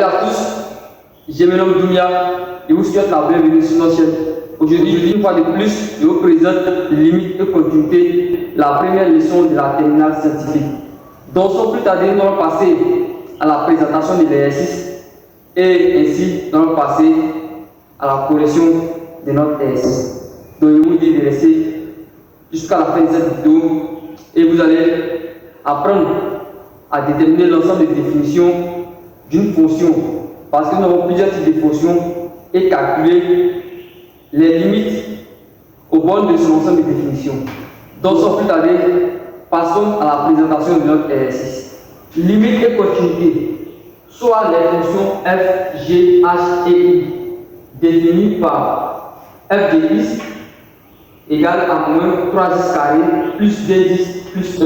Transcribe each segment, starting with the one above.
Salut à tous, je me nomme Dounia et vous souhaite la bienvenue sur notre chaîne. Aujourd'hui, je dis une fois de plus, je vous présente limite et continuité, la première leçon de la terminale scientifique. Donc, sans plus tarder, nous allons passer à la présentation de l'exercice et ainsi nous allons passer à la correction de notre exercice. Donc, je vous dis de rester jusqu'à la fin de cette vidéo et vous allez apprendre à déterminer l'ensemble des définitions d'une fonction, parce que nous avons plusieurs types de fonctions, et calculer les limites aux bornes de son ensemble de définitions. Donc sans plus tarder, passons à la présentation de notre exercice. Limite et continuité, soit les fonctions f, g, h et i, définies par f de x égale à moins 3x carré plus 2x plus 1.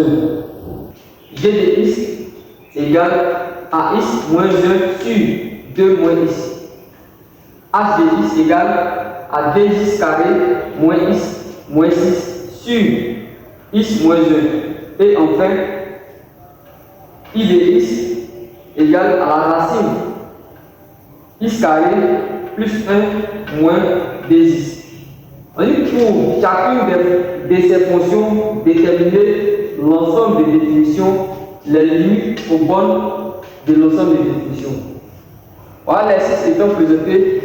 G de x égale à x moins 1 sur 2 moins x. H de x égale à 2x carré moins x moins 6 sur x moins 1. Et enfin, I de x égale à la racine x carré plus 1 moins 2x. On dit pour chacune de ces fonctions déterminer l'ensemble des définitions, les limites aux bornes de l'ensemble des définitions. Voilà l'exercice étant présenté,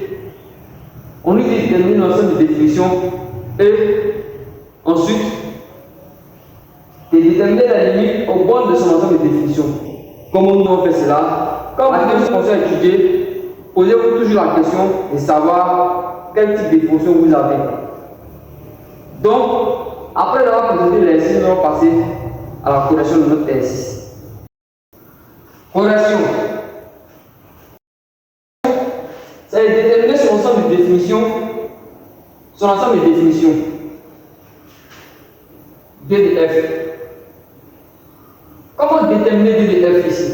on nous détermine l'ensemble des définitions et ensuite de déterminer la limite aux bornes de son ensemble de définitions. Comment nous on fait cela? Quand vous avez une fonction à étudier, posez-vous toujours la question de savoir quel type de fonction vous avez. Donc, après avoir présenté l'exercice, nous allons passer à la correction de notre exercice. Correction. C'est déterminer son ensemble de définitions, D de f. Comment déterminer D de f ici?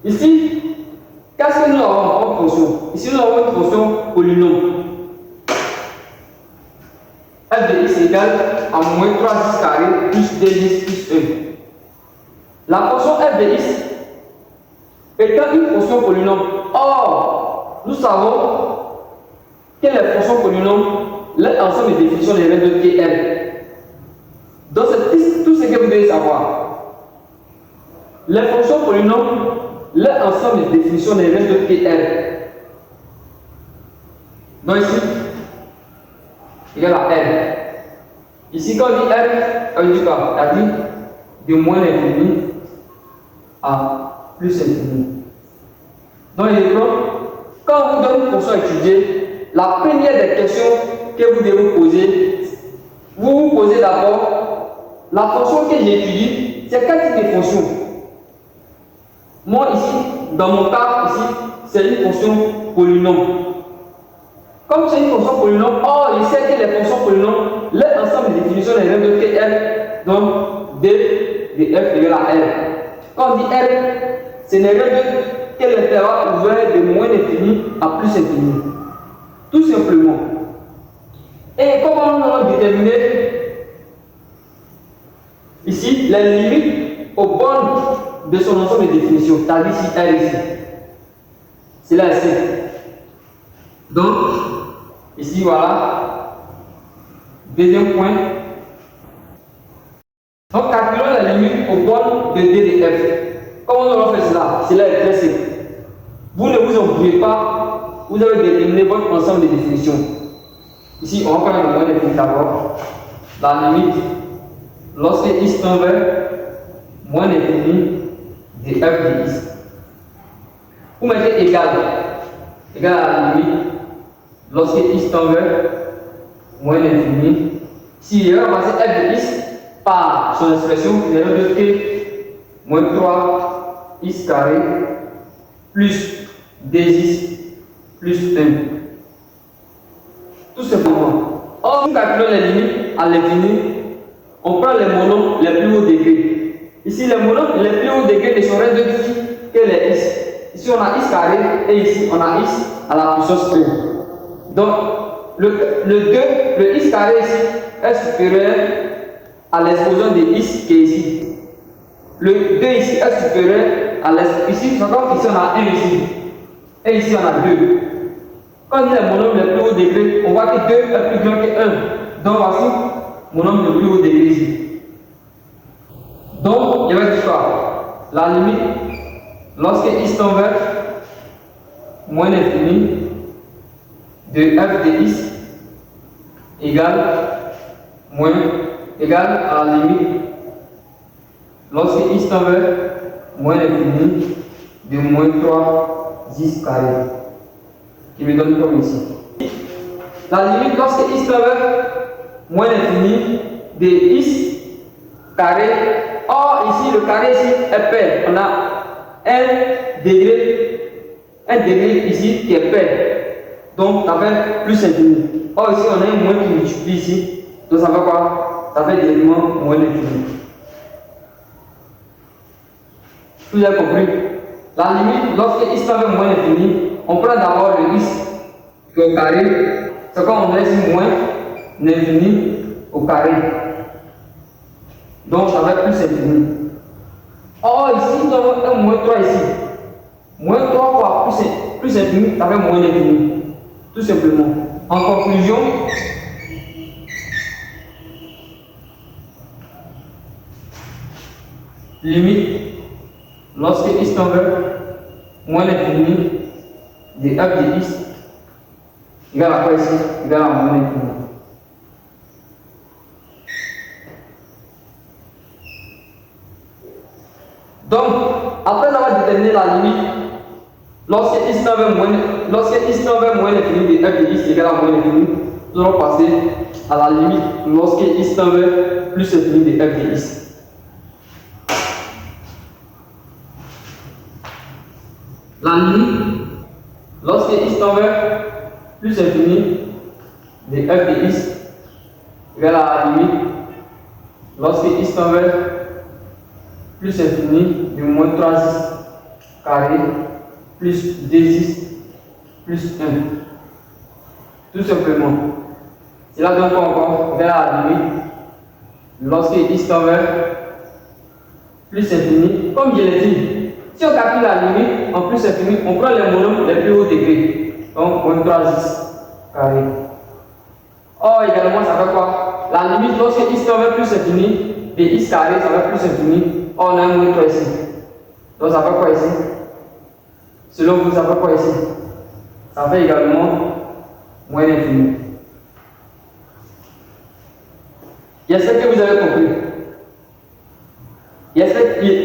Ici, qu'est-ce que nous avons en fonction? Ici, nous avons une fonction polynôme. F de x égale à moins 3x carré plus 2x plus 1. La fonction f de x étant une fonction polynôme. Or, nous savons que les fonctions polynômes, leur ensemble de définitions des règles de Tl. Donc, c'est tout ce que vous devez savoir. Les fonctions polynômes, leur ensemble de définitions des règles de Tl. Donc, ici, égale à L. Ici, quand on dit L, on dit quoi? On dit de moins l'infini à plus infini. Donc, il est bon. Quand on vous donne une fonction à étudier, la première des questions que vous devez vous poser, vous vous posez d'abord la fonction que j'étudie, c'est quel type de fonction? Moi, ici, dans mon cas, ici, c'est une fonction polynôme. Comme c'est une fonction polynôme, or il sait que les fonctions polynômes, leur ensemble de définitions des règles de Tl, donc D de f égale à L. Quand on dit L, c'est une règle que l'intervalle ouvert de moins infini à plus infini. Tout simplement. Et comment nous allons déterminer ici les limites aux bornes de son ensemble de définitions, c'est-à-dire ici L ici. C'est là ici. Donc, ici voilà. Deuxième point. Donc, calculons la limite aux bornes de D de F. Comment nous allons faire cela? Cela est très simple. Vous ne vous oubliez pas, vous avez déterminé votre ensemble de définitions. Ici, on va prendre le moins d'infini d'abord. La limite, lorsque x tend vers moins l'infini de f de x. Vous mettez égal à la limite, lorsque x tend vers moins l'infini. Si on va passer f de x par son expression, nous allons dire que moins 3x carré plus 2x plus 1. Tout simplement. Or, nous calculons les limites à l'infini, on prend les monomes les plus hauts degrés. Ici, les monomes les plus hauts degrés ne sont rien d'autre que les x. Ici, on a x carré et ici, on a x à la puissance 1. Donc, le x carré ici est supérieur à l'exposant de x qui est ici. Le 2 ici est supérieur à l'exposant. Ici, on a 1 ici. Et ici, on a 2. Quand on dit les monomes les plus haut degré, on voit que 2 est plus grand que 1. Donc voici mon nombre le plus haut degré ici. Donc, il va dire quoi? La limite, lorsque x tend vers moins l'infini de f de x égale à la limite lorsque x tend vers moins l'infini de moins 3 x carré, qui me donne comme ici. La limite lorsque x tend vers moins l'infini de x carré. Or, ici, le carré ici est pair. On a un degré ici qui est pair. Donc, ça fait plus infini. Or, ici, on a un moins qui multiplie ici. Donc, ça fait quoi? Ça fait directement moins l'infini. Vous avez compris? La limite, lorsque x tend vers moins l'infini, on prend d'abord le x qui est au carré. C'est comme on a ici moins l'infini au carré. Donc ça va être plus infini. Or ici, nous avons un moins 3 ici. Moins 3 fois plus infini, ça fait moins l'infini. Tout simplement. En conclusion, limite, lorsque x tend vers moins l'infini de f de x égale à quoi ici? Égale à moins l'infini. Donc, après avoir déterminé la limite, lorsque x tend vers moins l'infini de f de x égale à moins l'infini, nous allons passer à la limite lorsque x tend vers plus l'infini de f de x. La limite, lorsque x tend vers plus infini de f de x égale à la limite, lorsque x tend vers plus infini de moins 3x carré plus 2x plus 1. Tout simplement. Cela donne quoi encore? Vers la limite, lorsque x tend vers plus infini, comme je l'ai dit, si on calcule la limite en plus infini, on prend les monomes les plus hauts degrés. Donc moins 3x carré. Or également, ça fait quoi? La limite, lorsque x tend vers plus infini, de x carré, ça fait plus infini. Or, on a un moins 3 ici. Donc ça fait quoi ici? Selon vous, ça fait quoi ici? Ça fait également moins l'infini. J'espère que vous avez compris.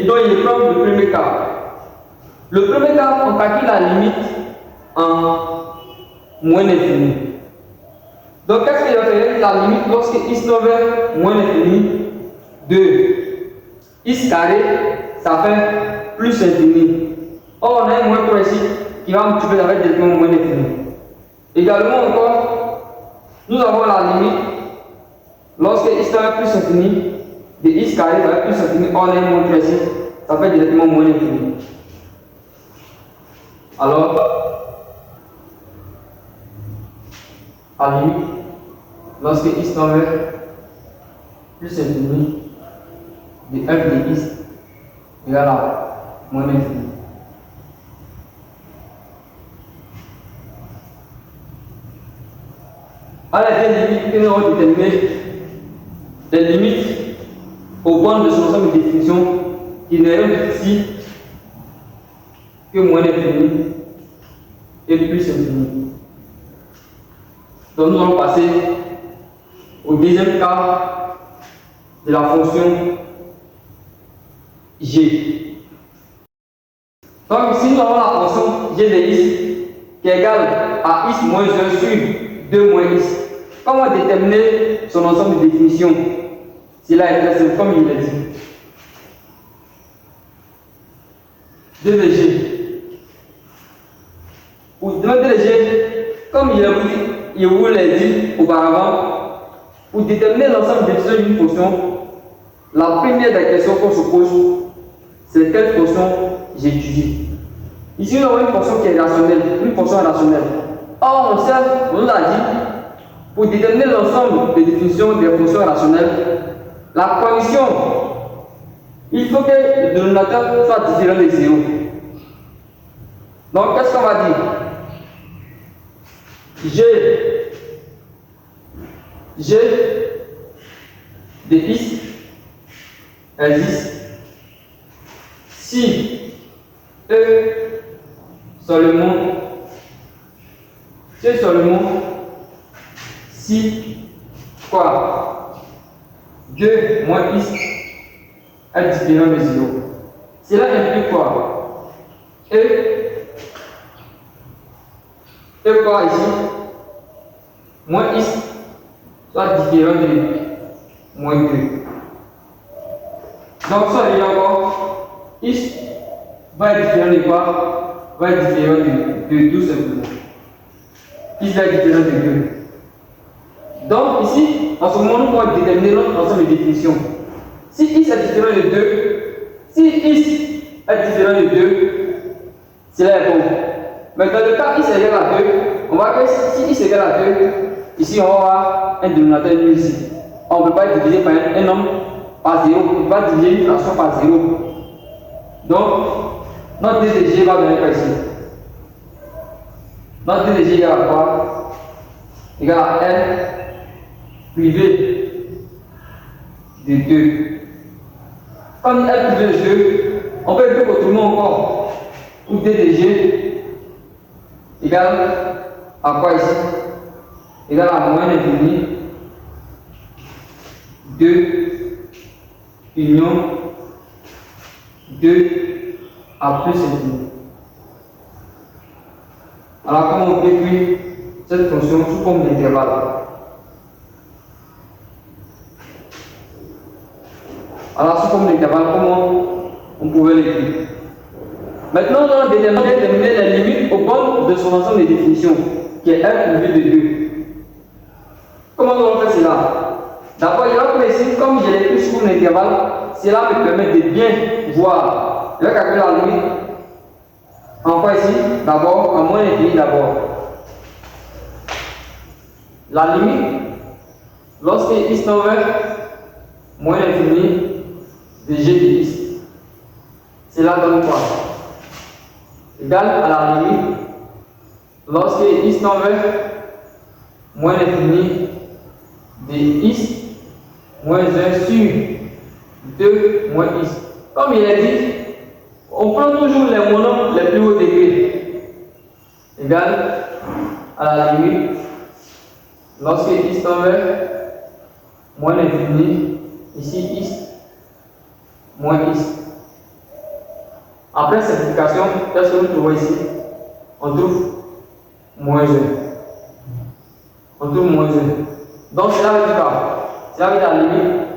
Donc il prend le premier cas. Le premier cas, on calcule la limite en moins l'infini. Donc qu'est-ce qu'il va faire? La limite lorsque x tend vers moins l'infini de x carré, ça fait plus infini. Or, on a un moins 3 ici qui va multiplier avec directement moins l'infini. Également encore, nous avons la limite lorsque x tend vers plus infini de x carré, ça fait plus infini. Or, on a un moins 3 ici, ça fait directement moins l'infini. Alors, à limite, lorsque x tend vers plus infini de f de x égale à moins l'infini. À la limite que nous avons déterminé les limites aux bornes de son ensemble de définition qui n'est rien ici que moins l'infini et plus infini. Donc nous allons passer au deuxième cas de la fonction g. Donc ici nous avons la fonction g de x qui est égale à x moins 1 sur 2 moins x. Comment déterminer son ensemble de définition? Cela est très simple, comme il l'a dit. 2 de g. Pour demander de g, comme je vous l'ai dit auparavant, pour déterminer l'ensemble de définition d'une fonction, la première des questions qu'on se pose, c'est quelle fonction j'étudie. Ici, nous avons une fonction qui est rationnelle, une fonction rationnelle. Or, on nous a dit, pour déterminer l'ensemble des définitions des fonctions rationnelles, la condition, il faut que le dénominateur soit différent de 0. Donc, qu'est-ce qu'on va dire? G de x existe si E seulement si quoi 2 moins x est différent de 0. Cela implique quoi? E quoi ici? Moins x soit différent de moins 2. Donc ça veut dire encore x va être différent de quoi? Va être différent de 2 simplement. X va être différent de 2. Donc ici, en ce moment, nous pouvons déterminer notre ensemble de définitions. Si x est différent de 2, si x est différent de 2, cela est bon. Mais dans le cas x est égal à 2, on va voir que si x est égal à 2, ici on va avoir un dénominateur nul ici. On ne peut pas diviser par un nombre par 0, on ne peut pas diviser une fraction par 0. Donc, notre DDG va donner quoi ici? Notre DDG égale à quoi? Égal à L privé de 2. Comme L privé de 2, on peut écrire autrement encore. Ou DDG égale à quoi ici? Égale à moins l'infini 2 union 2 à plus infini. Alors comment on peut écrire cette fonction sous forme d'intervalle? Alors sous forme d'intervalle, comment on pouvait l'écrire? Maintenant, on va déterminer les limites aux bornes de son ensemble de définitions, qui est F privé de 2. Comment on va faire cela? D'abord, il va préciser, comme je l'ai écrit sous l'intervalle, cela me permet de bien voir. Je vais calculer la limite. En quoi ici? D'abord, en moins l'infini d'abord. La limite, lorsque x tend vers moins l'infini de g de x, cela donne quoi? Égal à la limite, lorsque x tend vers moins l'infini de x moins 1 sur 2 moins x. Comme il est dit, on prend toujours les monomes les plus hauts degrés. Égal à la limite, lorsque x tend vers moins l'infini, ici x moins x. Après simplification, qu'est-ce que nous trouvons ici? On trouve moins 1. On trouve moins 1. Donc cela veut dire quoi? Cela veut dire la limite,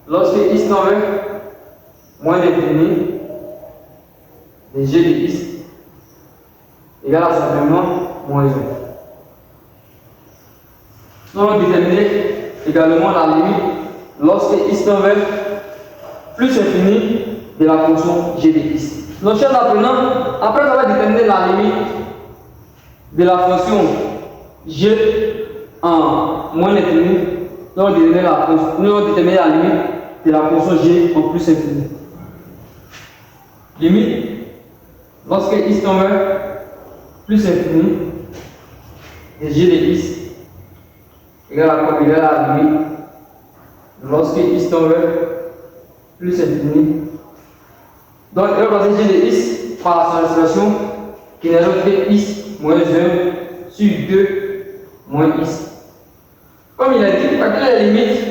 lorsque x tend vers moins l'infini de g de x égale à simplement moins 1. Nous allons déterminer également la limite lorsque x tend vers plus infini de la fonction g de x. Nos chers apprenants, après avoir déterminé la limite de la fonction g en moins l'infini, nous allons déterminer la limite de la fonction g en plus infini. Limite, lorsque x tend vers plus infini de g de x égale à la limite, lorsque x tend vers plus infini. Donc, on va passer g de x par son expression qui n'est autre que x moins 1 sur 2 moins x. Comme il a dit, calculer les limites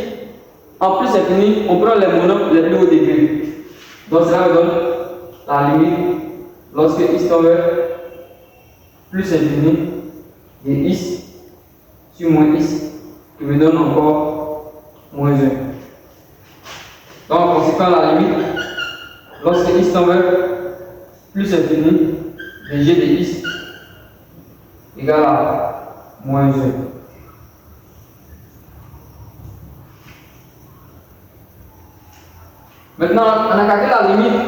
en plus infini, on prend les monomes les plus hauts degrés. Donc, cela me donne la limite lorsque x tend vers plus infini de x sur moins x, qui me donne encore moins 1. Donc, en conséquent, la limite, lorsque x tend vers plus infini de g de x égale à moins 1. Maintenant, on a calculé la limite.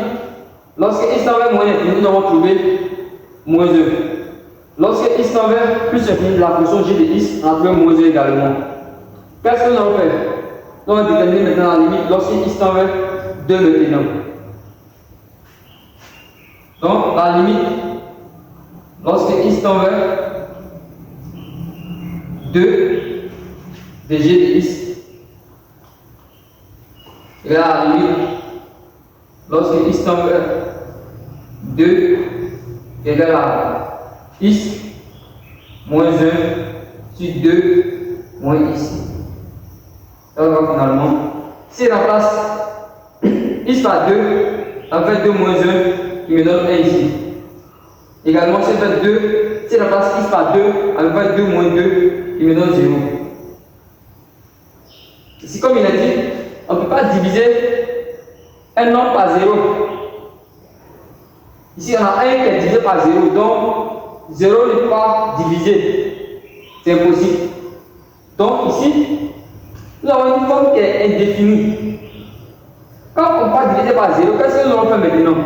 Lorsque x tend vers moins infini, nous avons trouvé moins 1. Lorsque x tend vers plus infini de la fonction g de x, on a trouvé moins 1 également. Qu'est-ce que nous allons faire? Nous allons déterminer maintenant la limite lorsque x tend vers 2 maintenant. Donc, la limite, lorsque x tend vers 2 dg de x égale à la limite, lorsque x tombe 2 égale à x moins 1 sur 2 moins x. Alors finalement, si on remplace x par 2, on fait 2 moins 1 qui me donne 1 ici. Également, si on fait 2, si on remplace x par 2, on fait 2 moins 2 qui me donne 0. Ici, comme il a dit, on ne peut pas diviser un nombre par 0. Ici, on a 1 qui est divisé par 0, donc 0 n'est pas divisé. C'est impossible. Donc ici, nous avons une forme qui est indéfinie. Quand on va diviser par 0, qu'est-ce que nous allons faire maintenant?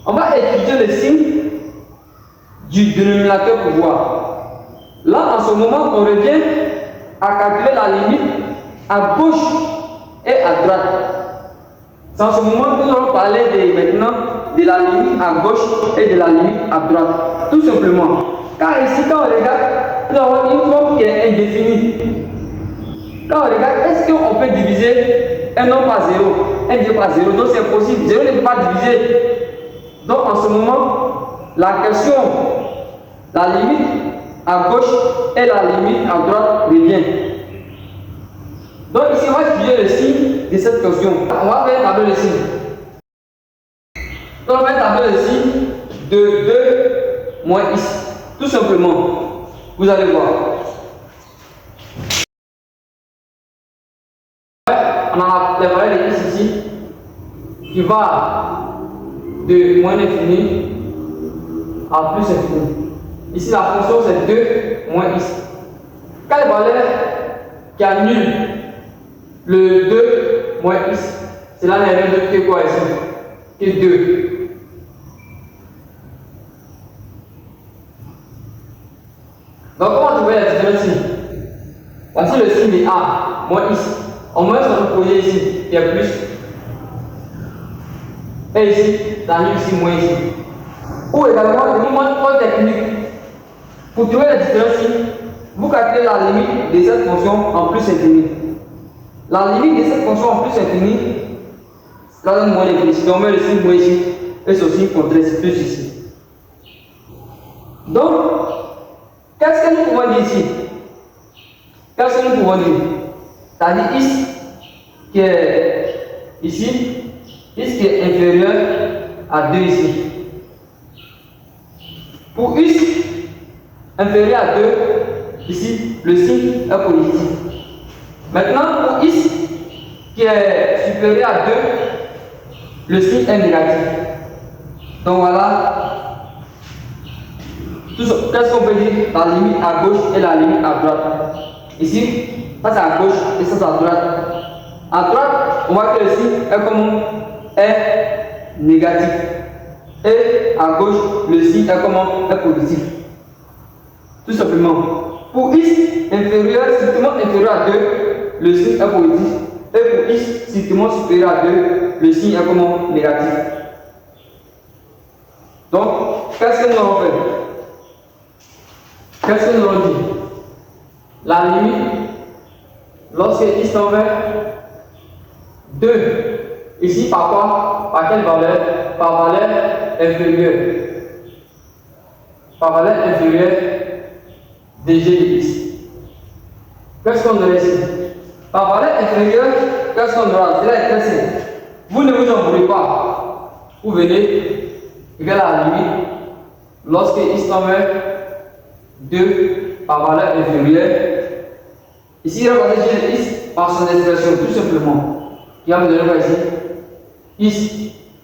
On va étudier le signe du dénominateur pour voir. Là, en ce moment, on revient à calculer la limite à gauche et à droite. C'est en ce moment que nous allons parler maintenant de la limite à gauche et de la limite à droite. Tout simplement. Car ici, quand on regarde, nous avons une forme qui est indéfinie. Quand on regarde, est-ce qu'on peut diviser un nombre par 0? 1 divisé par 0, donc c'est impossible. 0 ne peut pas diviser. Donc en ce moment, la question, la limite à gauche et la limite à droite revient. Donc ici, on va étudier le signe de cette question. On va faire un tableau de signes. Donc on va faire un tableau de signes de 2 moins x. Tout simplement. Vous allez voir. On a la valeur de x ici qui va de moins l'infini à plus infini. Ici, la fonction c'est 2 moins x. Quelle valeur qui annule le 2 moins x? Cela n'est rien d'autre que quoi ici? Que 2. Donc, comment trouver la différence ici? Voici le signe de a moins x. Au moins, on peut poser ici, il y a plus. Et ici, l'annule ici, moins ici. Ou également, je vous montre une technique. Pour trouver la différence ici, vous calculez la limite de cette fonction en plus infini. La limite de cette fonction en plus infini, cela donne moins l'infini. Si on met le signe moins ici, et ce signe contraire, c'est plus ici. Donc, qu'est-ce que nous pouvons dire ici? Qu'est-ce que nous pouvons dire? C'est-à-dire x qui est ici, x qui est inférieur à 2 ici. Pour x inférieur à 2, ici, le signe est positif. Maintenant, pour x qui est supérieur à 2, le signe est négatif. Donc voilà. Qu'est-ce qu'on peut dire? La limite à gauche et la limite à droite. Ici, ça c'est à gauche et ça c'est à droite. À droite, on voit que le signe est comment? Est négatif. Et à gauche, le signe est comment? Est positif. Tout simplement. Pour x inférieur, strictement inférieur à 2, le signe est positif. Et pour x strictement supérieur à 2, le signe est comment? Négatif. Donc, qu'est-ce que nous allons faire? Qu'est-ce que nous allons dire? La limite, lorsque x tend vers 2, ici par quoi? Par quelle valeur? Par valeur inférieure. Par valeur inférieure dg de x. Qu'est-ce qu'on aura ici? Par valeur inférieure, qu'est-ce qu'on aura? Cela est très simple. Vous ne vous embrouillez pas. Vous venez égal à la limite, lorsque x tend vers 2 par valeur inférieure. Ici, regardez g de x par son expression, tout simplement. Qui va me donner quoi ici? X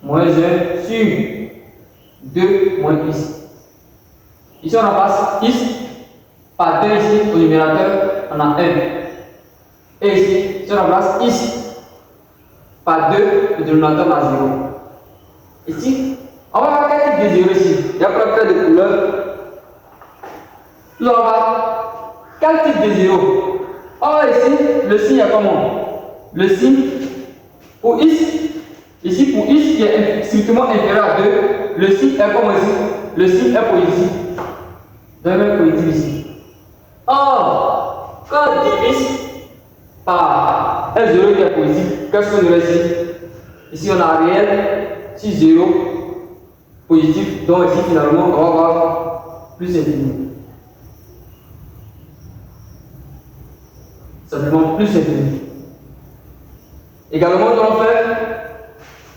moins 1 sur 2 moins x. Ici, on remplace x par 2 ici au numérateur, on a 1. Et ici, si on remplace x par 2, le dénominateur a 0. Ici, on va voir quel type de 0 ici. Il y a plein de couleurs. Nous allons voir quel type de 0. Or ici, le signe est comment? Le signe pour x, ici pour x qui est strictement inférieur à 2, le signe est comment ici? Le signe est positif. Donc, positif ici. Or, Quand on divise par un 0 qui est positif, qu'est-ce qu'on aurait ici? Ici on a réel, si 0 positif, donc ici finalement on va avoir plus infini. Simplement plus infini. Également, on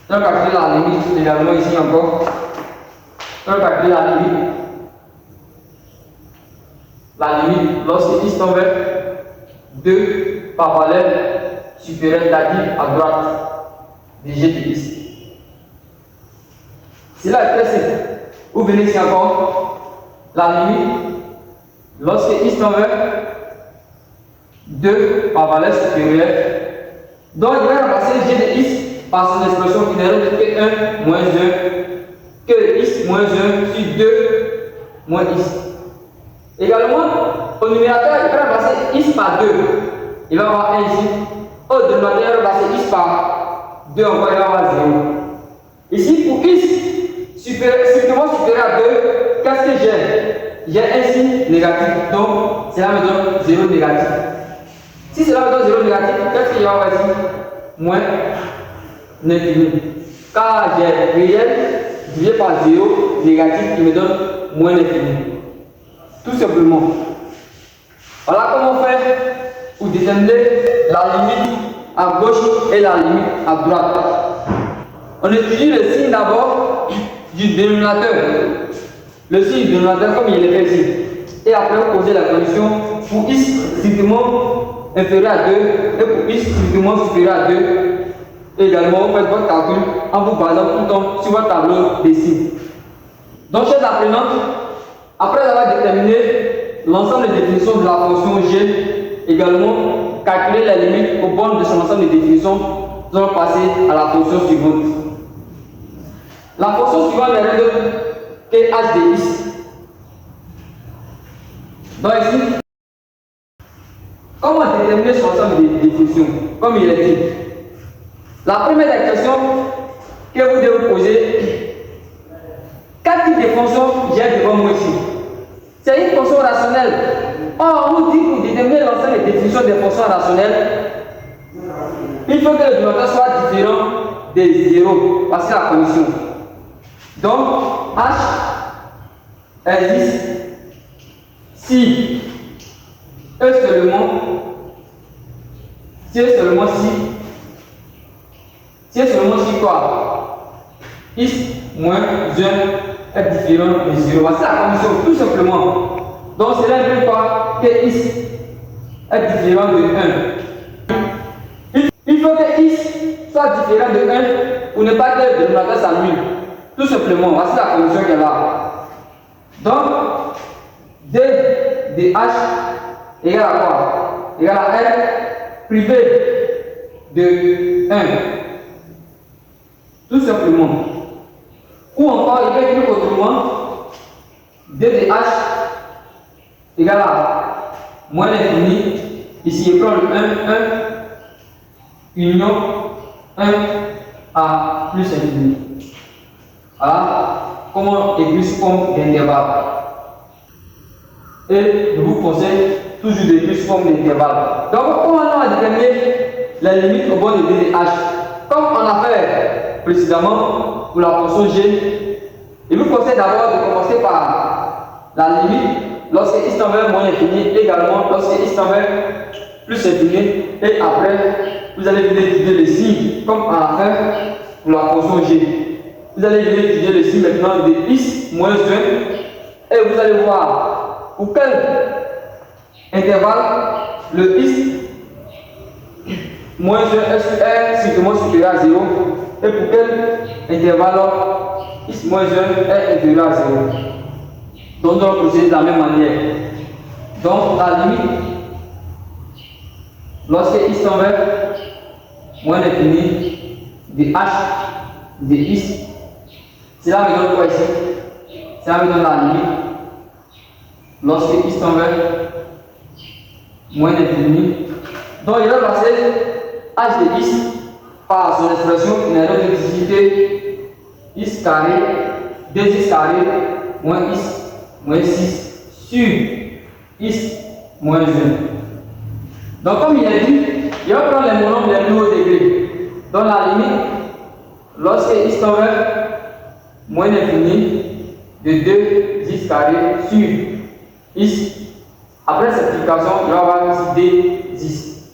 va calculer la limite, également ici encore. On va calculer la limite. La limite, lorsque x tend vers 2 par valeur supérieure, c'est-à-dire à droite des g de x. C'est là très simple. Vous venez ici encore. La limite, lorsque x tend vers 2 par valeur supérieure, donc il va remplacer g de x par son expression qui n'est autre que 1 moins 1, que x moins 1 sur 2 moins x. Également, au numérateur, il va remplacer x par 2. Il va avoir 1 ici. Au dénominateur, il va remplacer x par 2 encore, il va avoir 0. Ici, pour x strictement supérieur à 2, qu'est-ce que j'ai? J'ai un signe négatif, donc cela me donne 0 négatif. Si cela me donne 0 négatif, qu'est-ce qu'il y a avoir ici? Moins l'infini. Car j'ai réel divisé par 0 négatif qui me donne moins l'infini. Tout simplement. Voilà comment faire pour déterminer la limite à gauche et la limite à droite. On étudie le signe d'abord du dénominateur. Le signe du dénominateur comme il est fait ici. Et après vous posez la condition pour x strictement inférieur à 2 et pour x strictement supérieur à 2. Et également vous faites votre calcul en vous basant tout le temps sur votre tableau des signes. Donc chers apprenants, après avoir déterminé l'ensemble des définitions de la fonction g, également calculer les limites aux bornes de son ensemble de définitions, nous allons passer à la fonction suivante. La fonction suivante n'est rien d'autre que h de x. Donc ici, comment déterminer son ensemble de définitions? Comme il est dit, la première des questions que vous devez vous poser, quel type de fonction j'ai devant moi ici? C'est une fonction rationnelle. Or, on nous dit pour déterminer l'ensemble des définitions des fonctions rationnelles, il faut que le dénominateur soit différent de 0. Voici la condition. Donc, h existe si et seulement si quoi? X moins 1 est différent de 0. Voici la condition, tout simplement. Donc cela implique quoi? Que x est différent de 1. Il faut que x soit différent de 1 pour ne pas que le dénominateur s'annule. Tout simplement, voici la condition qu'elle a. Donc, d de h égale à quoi? Égale à r privé de 1. Tout simplement. Ou encore, il peut être autrement, d de h égale à moins l'infini. Ici, il prend le 1 union 1 à plus infini. Voilà comment écrire sous forme d'intervalle. Et je vous conseille toujours d'écrire sous forme d'intervalle. Donc, comment on va déterminer les limites au bord de d de h? Comme on a fait précédemment pour la fonction g, je vous conseille d'abord de commencer par la limite lorsque x tend vers moins l'infini, également lorsque x tend vers plus infini, et après vous allez venir étudier les signes comme on a fait pour la fonction g. Vous allez venir étudier les signes maintenant de x moins 1 et vous allez voir pour quel intervalle le x moins 1 est strictement supérieur à 0 et pour quel intervalle x moins 1 est inférieur à 0. Donc nous allons procéder de la même manière. Donc la limite, lorsque x tend vers moins l'infini de h de x, cela me donne quoi ici? Cela me donne la limite. Lorsque x tend vers moins l'infini, donc il va passer h de x par son expression qui n'est autre que x carré 2x carré moins x moins 6 sur x moins 1. Donc comme il a dit, il va prendre les monombres les plus hauts degrés. Donc la limite, lorsque x tend vers moins l'infini de 2 carré sur x, après simplification, il va avoir ici d 10.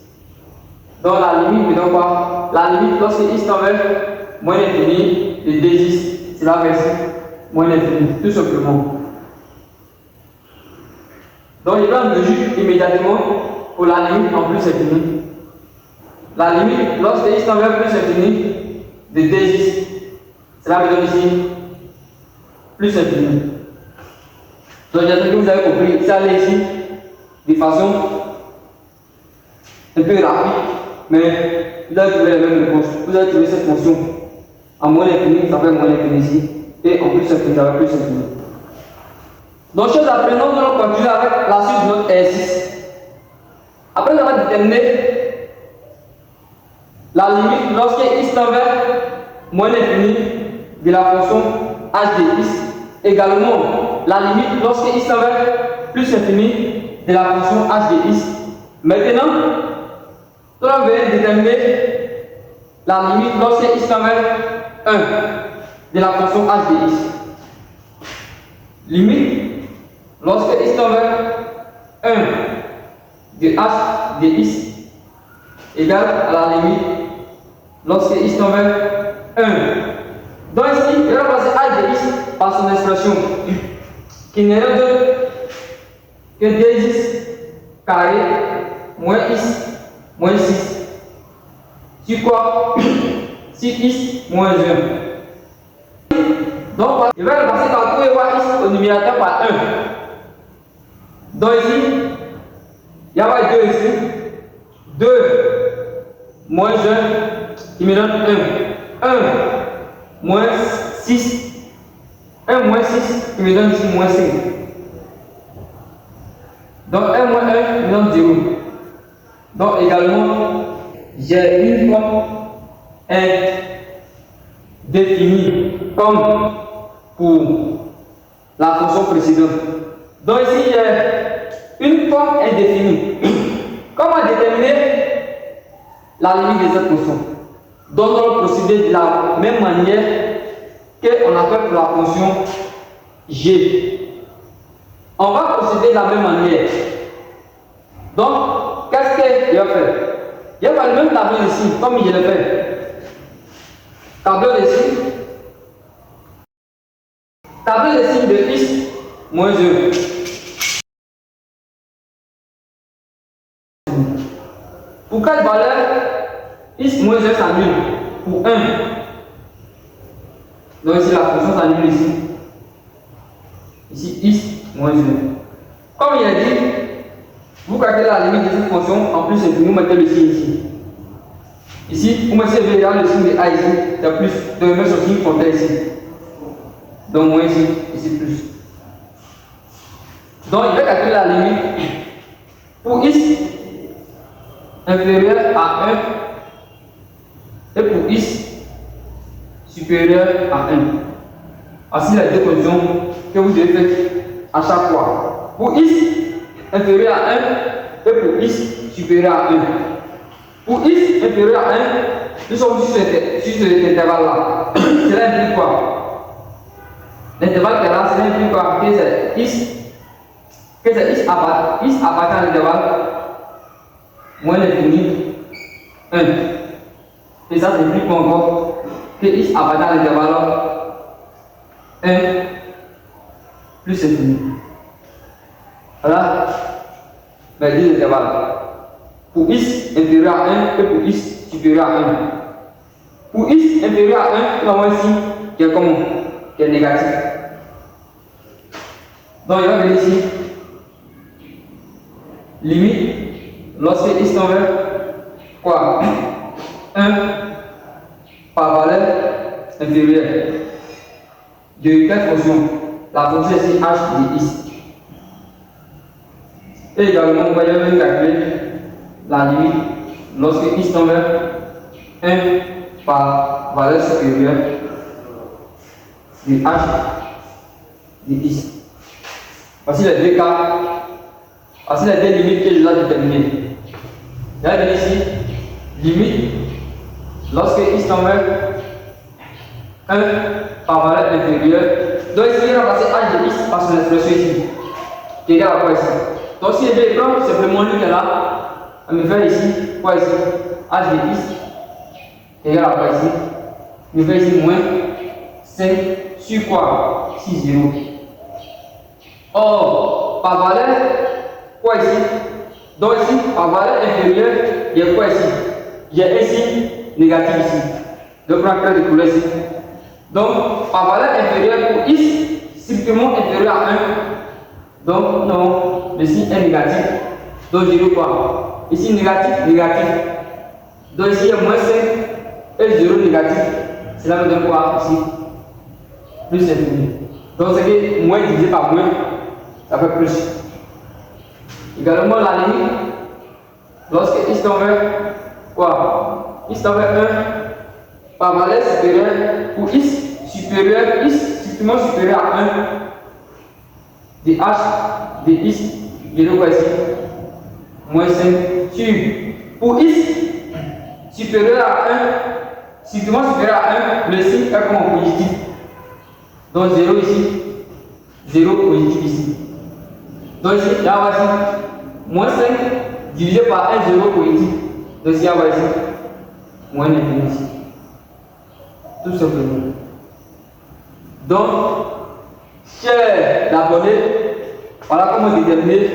Donc la limite me donne quoi? La limite lorsque x tend vers moins l'infini de d 10, c'est la version moins l'infini, tout simplement. Donc il va mesurer immédiatement pour la limite en plus infini. La limite, lorsque x tend vers plus infini de d10, cela me donne ici plus infini. Donc j'espère que vous avez compris, ça allait ici de façon un peu rapide, mais vous allez trouver la même réponse. Vous allez trouver cette fonction en moins l'infini, ça fait moins l'infini ici, et en plus infini, ça va plus infini. Donc, chose à présent, nous allons continuer avec la suite de notre exercice. Après, nous allons déterminer la limite lorsque x tend vers moins l'infini de la fonction h de x, également la limite lorsque x tend vers plus infini de la fonction h de x. Maintenant, nous allons déterminer la limite lorsque x tend vers 1 de la fonction h de x. Limite lorsque x tend vers 1 de h de x égale à la limite lorsque x tend vers 1. Donc ici, il va remplacer h de x par son expression qui n'est rien d'autre que d10 carré moins x moins 6 sur quoi? Sur x moins 1. Donc il va remplacer par tout et voir x au numérateur par 1. Donc ici, il y a 2 ici. 2 moins 1 qui me donne 1. 1 moins 6. 1 moins 6 qui me donne ici moins 5. Donc 1 moins 1 me donne 0. Donc également, j'ai une forme indéfinie comme pour la fonction précédente. Donc ici, j'ai une forme indéfinie. Comment déterminer la limite de cette fonction? Donc on va procéder de la même manière qu'on a fait pour la fonction g. On va procéder de la même manière. Donc, qu'est-ce qu'il va faire? Il va faire le même tableau ici, comme je l'ai fait. Tableau de signes. Tableau de signes de x moins 1. Pour quelle valeur x moins 1 s'annule? Pour 1. Donc ici la fonction s'annule ici. Ici x moins 1. Comme il a dit, vous calculez la limite de cette fonction en plus infini, vous mettez le signe ici. Ici, vous mettez le signe de a ici, c'est plus. De mettre ce signe compteur ici. Donc moins ici, ici plus. Donc il va calculer la limite pour x inférieur à 1 et pour x supérieur à 1. Voici les deux conditions que vous devez faire à chaque fois. Pour x inférieur à 1 et pour x supérieur à 1. Pour x inférieur à 1, nous sommes sur cet intervalle-là. Cela implique quoi? L'intervalle qui est là, cela implique quoi? Que c'est x appartient à l'intervalle moins l'infini 1. Et ça implique encore que x appartient à l'intervalle 1 plus infini. Voilà les deux intervalles. Pour x inférieur à 1 et pour x supérieur à 1. Pour x inférieur à 1, nous avons ici qui est comment? Qui est négatif. Donc il va venir ici. Limite lorsque x tend vers quoi? 1 par valeur inférieure de quelle fonction? La fonction ici h de x. Et également, on va venir calculer la limite lorsque x tend vers 1 par valeur supérieure de h de x. Voici les deux cas. Voici les deux limites que je dois déterminer. Là, je vais ici, limite, lorsque x tend vers 1 par valeur inférieure. Donc ici, il va remplacer h de x par son expression ici, qui est égal à quoi ici. Donc si je vais prendre simplement lui qui est là, on me fait ici, quoi ici, h de x, qui est égal à quoi ici. Je vais ici moins 5 sur quoi 6, 0. Or, par valeur, quoi ici? Donc ici, par valeur inférieure, il y a quoi ici? Il y a ici, négatif ici. Donc, prends un de couleur ici. Donc, par valeur inférieure pour x, strictement inférieur à 1. Donc, non, le signe est négatif. Donc, 0 quoi? Ici, négatif, négatif. Donc, ici, il y a moins 5 et 0 négatif. Cela me donne quoi ici? Plus infini. Donc, c'est que moins divisé par moins, ça fait plus. Également, la limite, lorsque x tend vers quoi? X tend vers 1 par valeur supérieure pour x supérieur, x strictement supérieur à 1 de h de x, de quoi ici? Moins 5 sur. Pour x supérieur à 1, strictement supérieur à 1, le signe est comme positif. Donc 0 ici, 0 positif ici. Donc ici, là voici, moins 5 divisé par 1, 0 positif. Donc ici, là voici, moins l'infini ici. Tout simplement. Donc, chers abonnés, voilà comment déterminer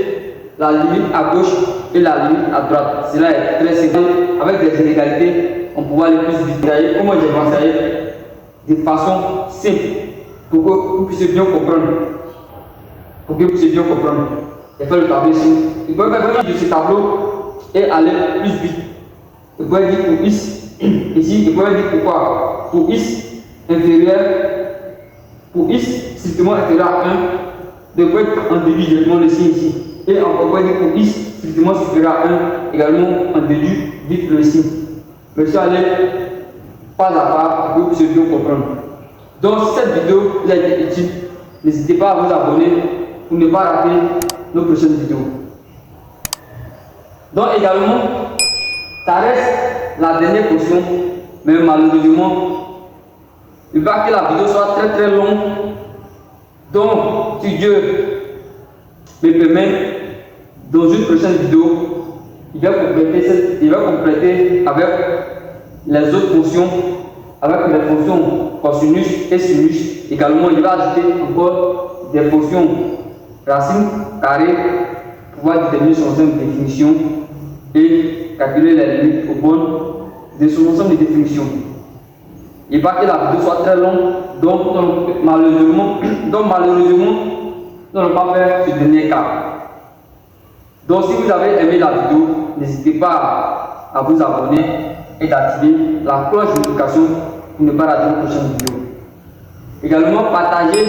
la limite à gauche et la limite à droite. Cela est très simple. Avec des inégalités, on pourra aller plus vite. Comment j'ai pensé de façon simple pour que vous puissiez bien comprendre. Pour que vous puissiez bien comprendre. Et faire le tableau ici. Vous pouvez faire de ce tableau et aller plus vite. Vous pouvez dire pour x, ici, vous pouvez dire pourquoi. Pour x inférieur, pour x strictement inférieur à 1, de quoi on déduit directement le signe ici. Et on peut dire pour x strictement supérieur à 1, également on déduit vite le signe. Mais je vais aller pas à pas pour que vous puissiez bien comprendre. Donc si cette vidéo vous a été utile, n'hésitez pas à vous abonner pour ne pas rater nos prochaines vidéos. Donc également, ça reste la dernière portion, mais malheureusement, il va que la vidéo soit très très longue. Donc, si Dieu me permet, dans une prochaine vidéo, il va compléter avec les autres fonctions, avec les fonctions cosinus et sinus. Également, il va ajouter encore des fonctions racine carrée pour pouvoir déterminer son ensemble de définitions et calculer les limites au bon de son ensemble de définitions. Il va que la vidéo soit très longue, donc malheureusement, nous n'allons pas faire ce dernier cas. Donc si vous avez aimé la vidéo, n'hésitez pas à vous abonner et d'activer la cloche de notification pour ne pas rater nos prochaines vidéos. Également, partagez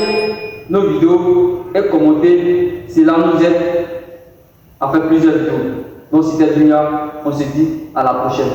nos vidéos et commentez, cela nous aide à faire plusieurs vidéos. Donc c'était Dunia, on se dit à la prochaine.